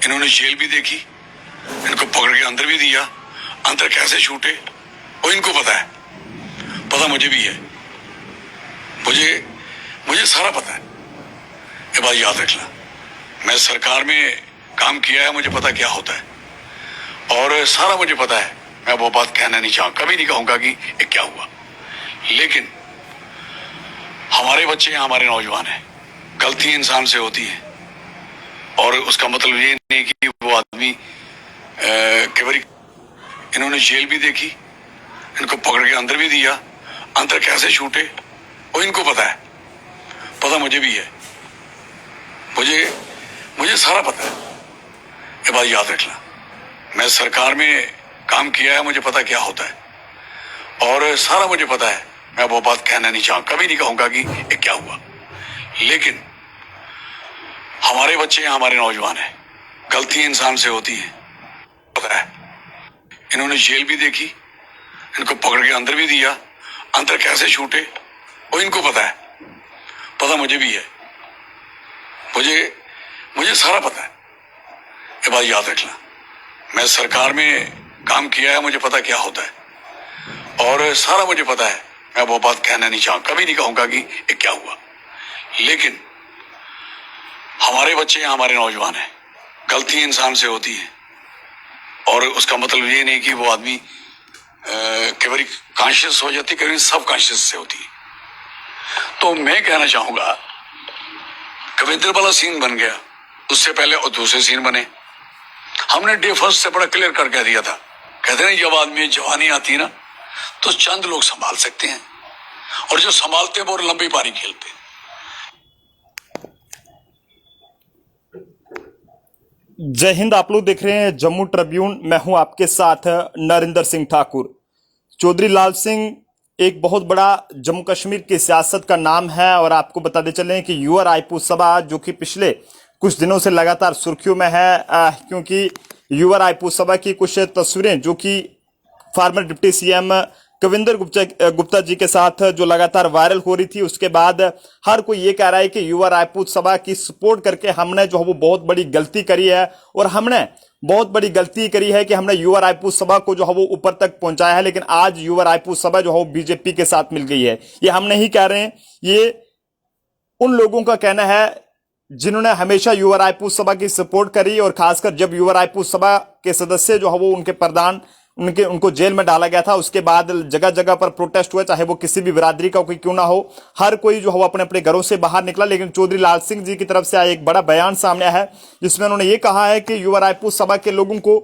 इन्होंने जेल भी देखी, इनको पकड़ के अंदर भी दिया, अंदर कैसे छूटे वो इनको पता है, पता मुझे भी है, मुझे सारा पता है। ये बात याद रखना, मैं सरकार में काम किया है, मुझे पता क्या होता है और सारा मुझे पता है। मैं वो बात कहना नहीं चाहूँ, कभी नहीं कहूंगा कि ये क्या हुआ, लेकिन हमारे बच्चे हैं, हमारे नौजवान हैं, गलती इंसान से होती है और उसका मतलब ये नहीं कि वो आदमी कई बार इन्होंने जेल भी देखी, इनको पकड़ के अंदर भी दिया, अंदर कैसे छूटे वो इनको पता है, पता मुझे भी है, मुझे सारा पता है। ये बात याद रखना, मैं सरकार में काम किया है, मुझे पता क्या होता है और सारा मुझे पता है। मैं वो बात कहना नहीं चाहूँ, कभी नहीं कहूंगा कि ये क्या हुआ, लेकिन हमारे बच्चे हैं, हमारे नौजवान हैं, गलती इंसान से होती है, पता है। इन्होंने जेल भी देखी, इनको पकड़ के अंदर भी दिया, अंदर कैसे छूटे वो इनको पता है, पता मुझे भी है, मुझे सारा पता है। ये बात याद रखना, मैं सरकार में काम किया है, मुझे पता क्या होता है और सारा मुझे पता है। मैं वो बात कहना नहीं चाहूँ, कभी नहीं कहूंगा कि ये क्या हुआ, लेकिन हमारे बच्चे हैं, हमारे नौजवान हैं, गलती इंसान से होती है और उसका मतलब ये नहीं कि वो आदमी कई बार कॉन्शियस हो जाती, कभी सब कॉन्शियस से होती है। तो मैं कहना चाहूंगा, कविंद्र वाला सीन बन गया, उससे पहले और दूसरे सीन बने। हमने डे फर्स्ट से बड़ा क्लियर कर कह दिया था, कहते नहीं जब आदमी जवानी आती है ना तो चंद लोग संभाल सकते हैं और जो संभालते हैं वो लंबी पारी खेलते हैं। जय हिंद। आप लोग देख रहे हैं जम्मू ट्रिब्यून, मैं हूं आपके साथ नरेंद्र सिंह ठाकुर। चौधरी लाल सिंह एक बहुत बड़ा जम्मू कश्मीर की सियासत का नाम है और आपको बताते चलें कि युवा रायपुर सभा जो कि पिछले कुछ दिनों से लगातार सुर्खियों में है, क्योंकि युवा रायपुर सभा की कुछ तस्वीरें जो कि former deputy CM Kavinder Gupta ji के साथ जो लगातार वायरल हो रही थी, उसके बाद हर कोई ये कह रहा है कि युवा रायपुर सभा की सपोर्ट करके हमने जो है वो बहुत बड़ी गलती करी है और हमने बहुत बड़ी गलती करी है कि हमने युवा रायपुर सभा को जो है वो ऊपर तक पहुंचाया है, लेकिन आज युवा रायपुर सभा जो है वो बीजेपी के साथ मिल गई है। ये हम नहीं कह रहे हैं, ये उन लोगों का कहना है जिन्होंने हमेशा युवा रायपुर सभा की सपोर्ट करी और खासकर जब युवा रायपुर सभा के सदस्य जो है वो उनके प्रधान उनको जेल में डाला गया था, उसके बाद जगह जगह पर प्रोटेस्ट हुए, चाहे वो किसी भी बिरादरी का कोई क्यों ना हो, हर कोई जो है वो अपने अपने घरों से बाहर निकला। लेकिन चौधरी लाल सिंह जी की तरफ से आया एक बड़ा बयान सामने आया है जिसमें उन्होंने ये कहा है कि युवा रायपुर सभा के लोगों को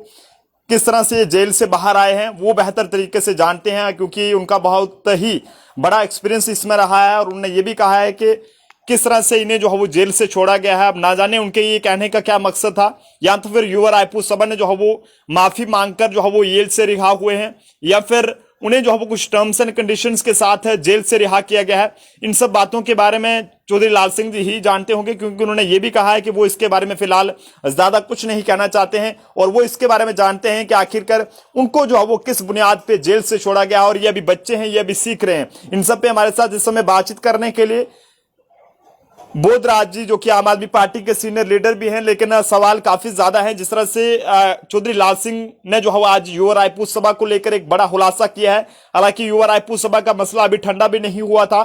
किस तरह से जेल से बाहर आए हैं वो बेहतर तरीके से जानते हैं, क्योंकि उनका बहुत ही बड़ा एक्सपीरियंस इसमें रहा है। और उन्होंने ये भी कहा है कि किस तरह से इन्हें जो है वो जेल से छोड़ा गया है। अब ना जाने उनके ये कहने का क्या मकसद था, या तो फिर युवा रायपुर सभा ने जो है वो माफी मांगकर जो है वो जेल से रिहा हुए हैं, या फिर उन्हें जो है वो कुछ टर्म्स एंड कंडीशंस के साथ जेल से रिहा किया गया है। इन सब बातों के बारे में चौधरी लाल सिंह जी ही जानते होंगे, क्योंकि उन्होंने ये भी कहा है कि वो इसके बारे में फिलहाल ज्यादा कुछ नहीं कहना चाहते हैं और वो इसके बारे में जानते हैं कि आखिरकार उनको जो है वो किस बुनियाद पे जेल से छोड़ा गया। और ये अभी बच्चे हैं, ये अभी सीख रहे हैं। इन सब पे हमारे साथ इस समय बातचीत करने के लिए बोधराज जी, जो कि आम आदमी पार्टी के सीनियर लीडर भी हैं, लेकिन सवाल काफी ज्यादा है। जिस तरह से चौधरी लाल सिंह ने जो है आज युवा रायपुर सभा को लेकर एक बड़ा खुलासा किया है। हालांकि युवा रायपुर सभा का मसला अभी ठंडा भी नहीं हुआ था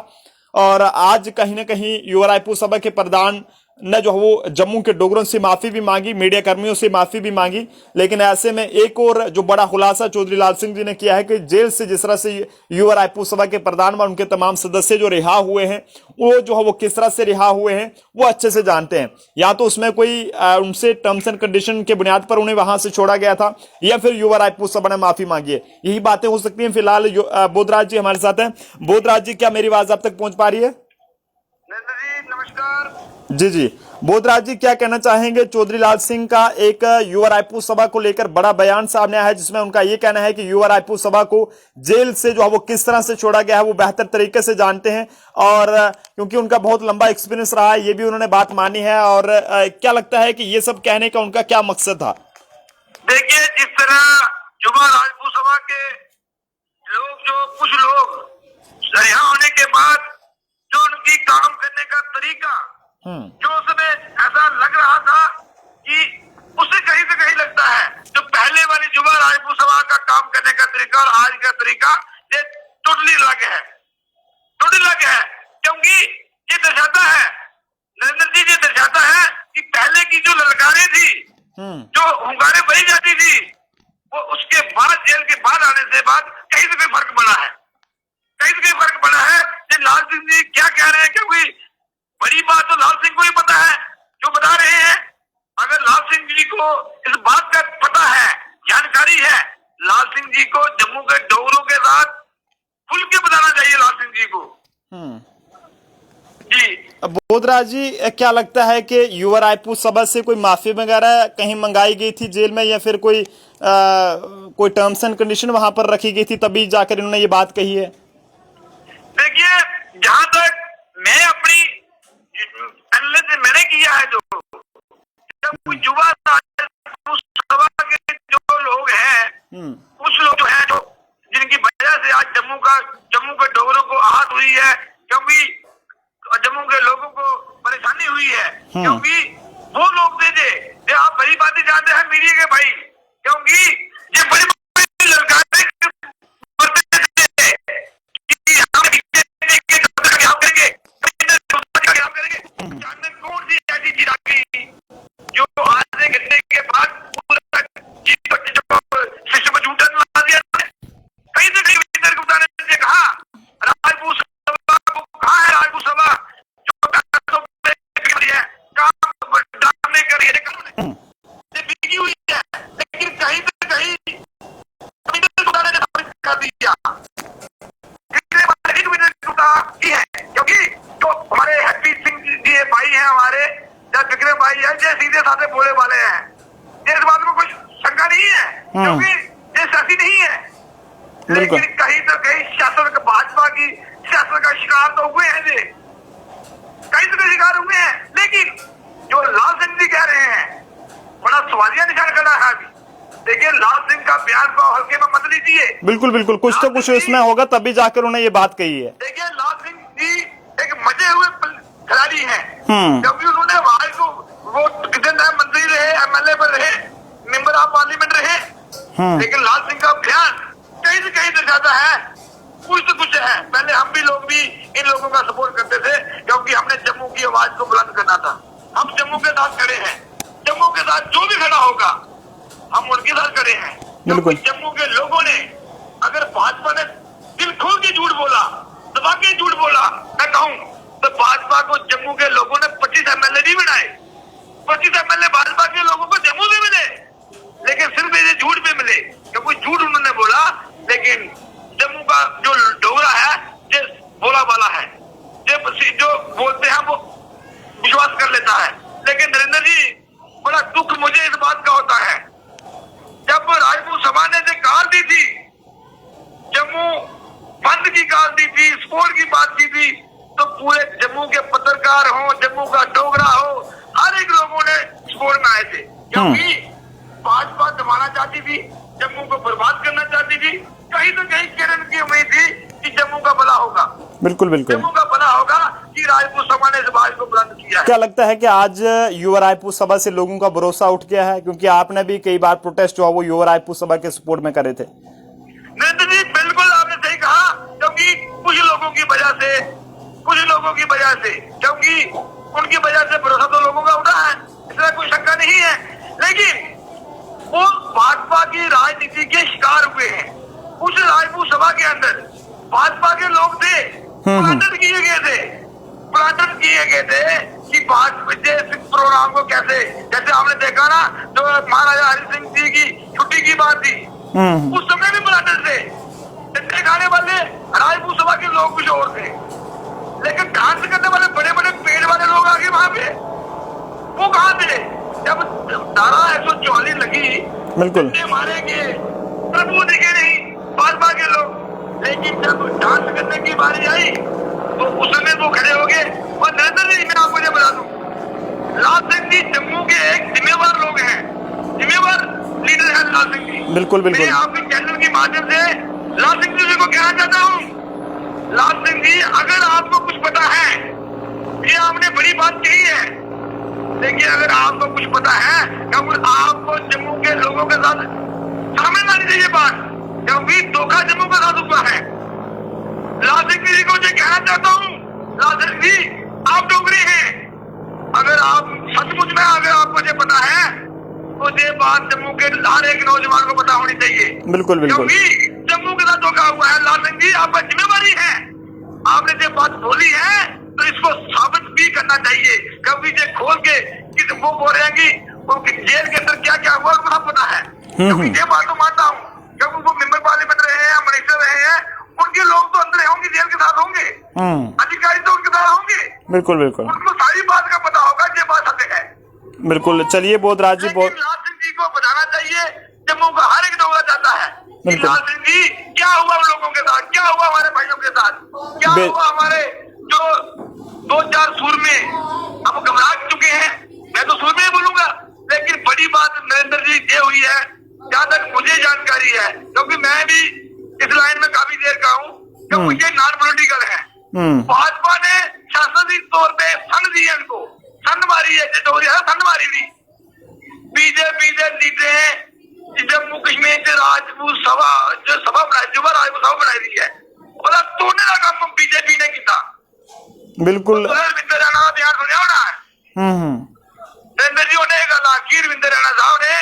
और आज कहीं ना कहीं युवा रायपुर सभा के प्रधान ने जो है वो जम्मू के डोगरों से माफी भी मांगी, मीडिया कर्मियों से माफी भी मांगी। लेकिन ऐसे में एक और जो बड़ा खुलासा चौधरी लाल सिंह जी ने किया है कि जेल से जिस तरह से युवा रायपुर सभा के प्रधान व उनके तमाम सदस्य जो रिहा हुए हैं, वो जो है वो किस तरह से रिहा हुए हैं वो अच्छे से जानते हैं। या तो उसमें कोई उनसे टर्म्स एंड कंडीशन के बुनियाद पर उन्हें वहां से छोड़ा गया था, या फिर युवा रायपुर सभा ने माफी मांगी है। यही बातें हो सकती हैं। फिलहाल बोधराज जी हमारे साथ हैं। बोधराज जी, क्या मेरी आवाज आप तक पहुंच पा रही है? नमस्कार जी, बोधराज जी क्या कहना चाहेंगे? चौधरी लाल सिंह का एक युवा रायपुर सभा को लेकर बड़ा बयान सामने आया है जिसमें उनका यह कहना है कि युवा रायपुर सभा को जेल से जो है वो किस तरह से छोड़ा गया है वो बेहतर तरीके से जानते हैं, और क्योंकि उनका बहुत लंबा एक्सपीरियंस रहा है, ये भी उन्होंने बात मानी है। और क्या लगता है कि ये सब कहने का उनका क्या मकसद था? देखिए, जिस तरह युवा रायपुर सभा के लोग, जो कुछ लोग रिहा होने के बाद जो उनकी काम करने का तरीका, जो उसमें ऐसा लग रहा था कि उससे का ये टोटली अलग है, टोटली अलग है। क्योंकि ये दर्शाता है, नरेंद्र जी ये दर्शाता है कि पहले की जो ललकारें थी, जो हुंकारें बही जाती थी, वो उसके बाद जेल के बाद आने से बाद कहीं से कोई फर्क पड़ा है, कहीं से कोई फर्क पड़ा है। ये लाल सिंह जी क्या कह रहे हैं, क्योंकि बड़ी बात तो लाल सिंह को ही पता है जो बता रहे हैं। अगर लाल सिंह जी को इस बात का पता है, जानकारी है, लाल सिंह जी को जम्मू के डोगरों के साथ खुल के बताना चाहिए लाल सिंह जी को। जी बोधराज जी, क्या लगता है कि युवा रायपुर सभा से कोई माफी वगैरह कहीं मंगाई गई थी जेल में, या फिर कोई टर्म्स एंड कंडीशन वहां पर रखी गई थी तभी जाकर इन्होंने ये बात कही है? देखिए, जहां तक मैं अपनी एनालिसिस मैंने किया है, जो जब कोई युवा सभा के जो लोग हैं, कुछ लोग जो हैं, जो जिनकी वजह से आज जम्मू के डोगरों को आहत हुई है, क्योंकि जम्मू के लोगों को परेशानी हुई है, क्योंकि वो लोग थे आप बड़ी बातें जानते हैं मीडिया के भाई, क्योंकि ये बड़ी बड़ी ललकारें कौन सी ऐसी चीज आ गई जो आज से घटने के बाद पूरा सिस्टम झूठा ला दिया। कहीं से कहीं विजेंद्र गुप्ता ने कहा राजपूत सभा को, कहा है राजपूत सभा जो काम डालने कर रही है, बिकी हुई है, लेकिन कहीं से कहीं विजेंद्र गुप्ता ने साबित कर दिया क्योंकि जो हमारे हैप्पी सिंह जी भाई हैं, हमारे या विक्रम भाई हैं, ये सीधे साधे बोले वाले हैं, इस बात में कुछ शंका नहीं है, क्योंकि ये सही नहीं है। लेकिन कहीं तो कहीं शासन का, भाजपा की शासन का शिकार तो हुए हैं, ये कहीं तो कहीं शिकार हुए हैं। लेकिन जो लाल सिंह जी कह रहे हैं, बड़ा सवालिया निशान खड़ा है अभी। देखिए, लाल सिंह का बयान को हल्के में मत लीजिए। बिल्कुल बिल्कुल, कुछ तो कुछ इसमें होगा तभी जाकर उन्होंने ये बात कही है। देखिए, लाल सिंह जी एक मजे हुए खिलाड़ी हैं, क्योंकि उन्होंने वहां को वो कितने टाइम मंत्री रहे, एमएलए पर रहे, मेंबर ऑफ पार्लियामेंट रहे, लेकिन लाल सिंह का बयान कहीं से कहीं दर्शाता है कुछ तो कुछ है। पहले हम भी लोग भी इन लोगों का सपोर्ट करते थे, क्योंकि हमने जम्मू की आवाज को बुलंद करना था। हम जम्मू के साथ खड़े हैं, जम्मू के साथ जो भी खड़ा होगा हम उनके साथ खड़े हैं, क्योंकि जम्मू के लोगों ने, अगर भाजपा ने दिल खोल के झूठ बोला, दबा के झूठ बोला, मैं कहूँ तो भाजपा को जम्मू के लोगों ने 25 एमएलए नहीं बनाए, 25 एमएलए भाजपा के लोगों को जम्मू से मिले, लेकिन सिर्फ ये झूठ पे मिले, क्योंकि झूठ उन्होंने बोला। लेकिन जम्मू का जो डोगरा है ये बोला वाला है, जो बोलते हैं वो विश्वास कर लेता है। लेकिन नरेंद्र जी, बड़ा दुख मुझे इस बात का होता है, जब राजपूत सभा ने कार दी थी, जम्मू बंद की कार दी थी, स्पोर्ट की बात की थी, तो पूरे जम्मू के पत्रकार हो, जम्मू का डोगरा हो, हर एक लोगों ने स्पोर्ट में आए थे, क्योंकि भाजपा दबाना चाहती थी, जम्मू को बर्बाद करना चाहती थी। कहीं तो कहीं किरण की उम्मीद थी कि जम्मू का भला होगा, बिल्कुल बिल्कुल जम्मू का भला होगा, कि राजपूत सभा ने इस बात को बुलंद किया है। क्या लगता है कि आज युवा रायपुर सभा से लोगों का भरोसा उठ गया है, क्योंकि आपने भी कई बार प्रोटेस्ट हुआ वो युवा रायपुर सभा के सपोर्ट में करे थे? नरेंद्र जी, बिल्कुल आपने सही कहा, क्योंकि कुछ लोगों की वजह से, क्योंकि उनकी वजह से भरोसा तो लोगों का उठा है, इसमें कोई शंका नहीं है। लेकिन वो भाजपा की राजनीति के शिकार हुए हैं। उस राजपूत सभा के अंदर भाजपा के लोग थे, प्लांटेड किए गए थे कि भाजपा प्रोग्राम को कैसे, जैसे आपने देखा ना, जो महाराजा हरि सिंह जी की छुट्टी की बात थी, उस समय भी प्लांटेड थे, चट्टे खाने वाले राजपूत सभा के लोग कुछ और थे, लेकिन डांस करने वाले बड़े बड़े पेड़ वाले लोग आगे वहां पे, वो कहाँ थे जब धारा 144 लगी? बिल्कुल मारेंगे, प्रभु दिखे नहीं भाजपा के लोग। लेकिन जब डांस करने की बारी आई तो उस समय वो खड़े हो गए। और नरेंद्र जी, मैं आपको ये बता दूं, लाल सिंह जी जम्मू के एक जिम्मेवार लोग हैं, जिम्मेवार लीडर है लाल सिंह जी। बिल्कुल बिल्कुल, मैं आपके चैनल के माध्यम से लाल सिंह जी को कहना चाहता हूँ, लाल सिंह जी, अगर आपको कुछ पता है, ये आपने बड़ी बात कही है, लेकिन अगर आपको कुछ पता है, क्योंकि आपको जम्मू के लोगों के साथ सामने लानी चाहिए बात, क्योंकि धोखा जम्मू के साथ हुआ है। लाल सिंह जी को जो कहना चाहता हूँ, लाल सिंह जी आप डोगरे हैं, अगर आप सचमुच में अगर आपको ये पता है तो ये बात जम्मू के हर एक नौजवान को पता होनी चाहिए। बिल्कुल बिल्कुल। क्योंकि जम्मू के साथ धोखा हुआ है। लाल सिंह जी आपका जिम्मेवारी है, आपने जो बात बोली है तो इसको साबित भी करना चाहिए। क्योंकि ये खोल के कि वो बोल रहे हैं कि जेल के अंदर क्या क्या हुआ उनको पता है। क्योंकि ये बात तो मानता हूँ, क्योंकि वो मेंबर पार्लियामेंट रहे हैं, मिनिस्टर रहे हैं, उनके लोग तो अंदर होंगे, जेल के साथ होंगे, अधिकारी तो उनके साथ होंगे। बिल्कुल बिल्कुल, उनको सारी बात का पता होगा, ये बात सत्य है। बिल्कुल। चलिए बोधराज जी, लाल सिंह जी को बताना चाहिए, जम्मू का हर एक डोगरा चाहता है कि लाल सिंह जी क्या हुआ उन लोगों के साथ, क्या हुआ हमारे भाइयों के साथ, क्या हुआ हमारे जो 2-4 सूर में हम घबरा चुके हैं। मैं तो सूर में ही बोलूंगा, लेकिन बड़ी बात नरेंद्र जी ये हुई है, जहां तक मुझे जानकारी है, क्योंकि मैं भी इस लाइन में काफी देर का हूँ, क्योंकि ये नॉन पॉलिटिकल है। भाजपा ने शासकीय तौर पे सन दी है, इनको सन मारी है, सन मारी थी। बीजेपी ने जीते हैं जम्मू कश्मीर के राजपूत सभा जो सभा बनाई, युवा राजपूत सभा बनाई दी है, और तोड़ने का काम बीजेपी ने किया। बिल्कुल। रविंद्र राणा बयान सुनिया होना है, नरेंद्र जी ने गल आखी रविंद्र राणा साहब ने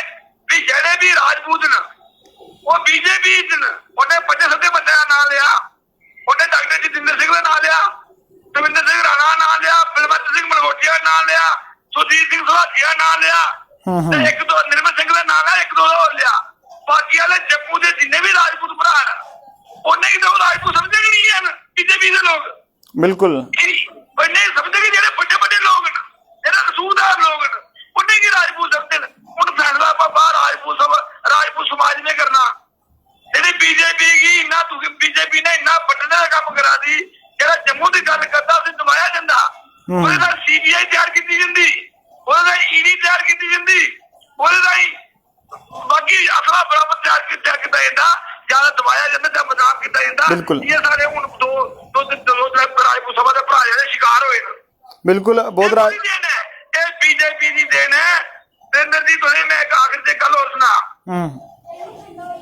भी जेड़े भी राजपूत न वो बीजेपी उन्हें 50 बंदे का नाम लिया, उन्हें डॉक्टर जितेंद्र सिंह का नाम लिया, रविंद्र सिंह राणा का नाम लिया, बलवंत सिंह मलहोत्रा का नाम लिया, सुरजीत सिंह सलाथिया का नाम लिया, एक दो निर्मल सिंह का नाम है, एक दो और लिया। बाकी वाले जम्मू के जिन्ने भी राजपूत भरा उन्हें ही तो राजपूत समझे नहीं है बीजेपी के लोग। बिल्कुल नहीं समझे कि जेडे बड़े बड़े लोग रसूखदार लोग उन्हें की राजपूत समझे। उन फैसला राजपूत समाज में करना, जेडी बीजेपी की इन्ना बीजेपी ने इन्ना बटने का काम करा दी, जेड़ा जम्मू की गल करता उसे दबाया जाता, ਉਹਦੇ ਨਾਲ सीबीआई तैयार की जाती, ਉਹਦੇ ਨਾਲ ईडी तैयार की जाती, ਉਹਦੇ ਨਾਲ बाकी असला बराबर तैयार किया जाता, ज्यादा दबाया जाता या बदनाम किया जाता। ये सारे हुन दो राजपूत सभा के भरा जेडे शिकार होए। बिल्कुल बोधराज, ये बीजेपी की देन है। नरेंद्र जी तुझे मैं एक आखिर से गल और सुना,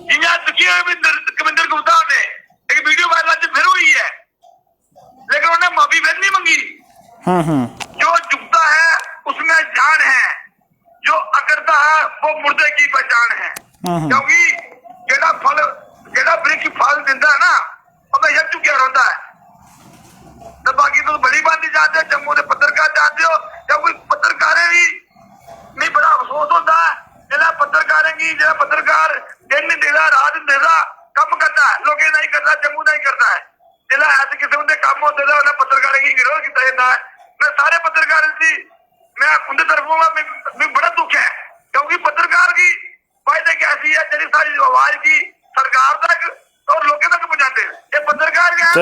जिन्हें दुखी कविंदर गुप्ता ने एक वीडियो वायरल फिर हुई है, लेकिन उन्हें माफी फिर नहीं मंगी। जो झुकता है उसमें जान है, जो अकड़ता है वो मुर्दे की पहचान है। क्योंकि जेड़ा फल जेड़ा वृक्ष फल दिंदा है ना, हमेशा झुकिया रहता है। तो बाकी तो बड़ी बात नहीं जानते, जम्मू के पत्रकार जानते हो, क्योंकि पत्रकारें भी नहीं बड़ा अफसोस होता है जेड़ा पत्रकारें की जेड़ा पत्रकार दिन नहीं देता रात नहीं देता कम करता है, लोग नहीं करता, जम्मू नहीं करता है। जेड़ा ऐसे किस्म के काम होते हैं उन्हें पत्रकारें की विरोध किया जाता है। मैं सारे पत्रकार की मैं उनकी तरफों में बड़ा दुख है, क्योंकि पत्रकार की फायदे कैसी है, तेरी सारी आवाज की सरकार तक और लोगों तक पहुंचाते हैं। ये पत्रकार क्या है,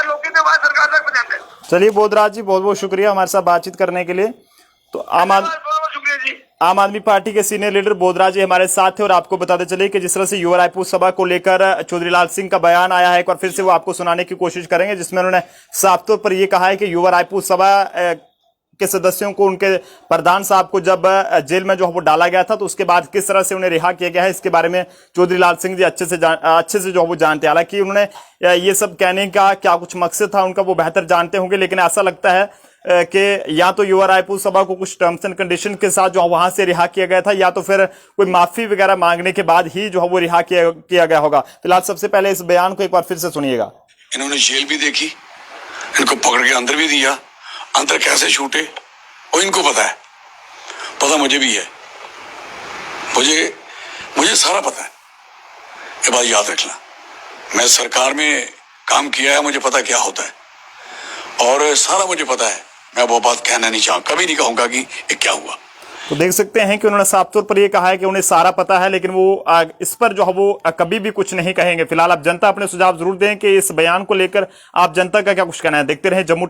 लोगों की आवाज सरकार तक पहुंचाते हैं। चलिए बोधराज जी, बहुत बहुत शुक्रिया हमारे साथ बातचीत करने के लिए। तो आम आदमी पार्टी के सीनियर लीडर बोधराज जी हमारे साथ थे, और आपको बताते चले कि जिस तरह से युवा राजपूत सभा को लेकर चौधरी लाल सिंह का बयान आया है, एक बार फिर से वो आपको सुनाने की कोशिश करेंगे, जिसमें उन्होंने साफ तौर पर यह कहा है कि युवा राजपूत सभा के सदस्यों को उनके प्रधान साहब को जब जेल में जो वो डाला गया था, तो उसके बाद किस तरह से उन्हें रिहा किया गया है, इसके बारे में चौधरी लाल सिंह जी अच्छे से जो वो जानते हैं। हालांकि उन्होंने ये सब कहने का क्या कुछ मकसद था उनका वो बेहतर जानते होंगे, लेकिन ऐसा लगता है कि या तो युवा राजपूत सभा को कुछ टर्म्स एंड कंडीशन के साथ जो वहां से रिहा किया गया था, या तो फिर कोई माफी वगैरह मांगने के बाद ही जो है वो रिहा किया गया होगा। फिलहाल सबसे पहले इस बयान को एक बार फिर से सुनिएगा। इन्होंने जेल भी देखी, इनको पकड़ के अंदर भी दिया, अंदर कैसे छूटे वो इनको पता है, पता मुझे भी है, मुझे सारा पता है। ये बात याद रखना, मैं सरकार में काम किया है, मुझे पता क्या होता है, और सारा मुझे पता है। मैं वो बात कहना नहीं चाहूँ, कभी नहीं कहूंगा कि ये क्या हुआ। तो देख सकते हैं कि उन्होंने साफ तौर पर यह कहा है कि उन्हें सारा पता है, लेकिन वो इस पर जो है वो कभी भी कुछ नहीं कहेंगे। फिलहाल आप जनता अपने सुझाव जरूर दें कि इस बयान को लेकर आप जनता का क्या कुछ कहना है। देखते रहे जम्मू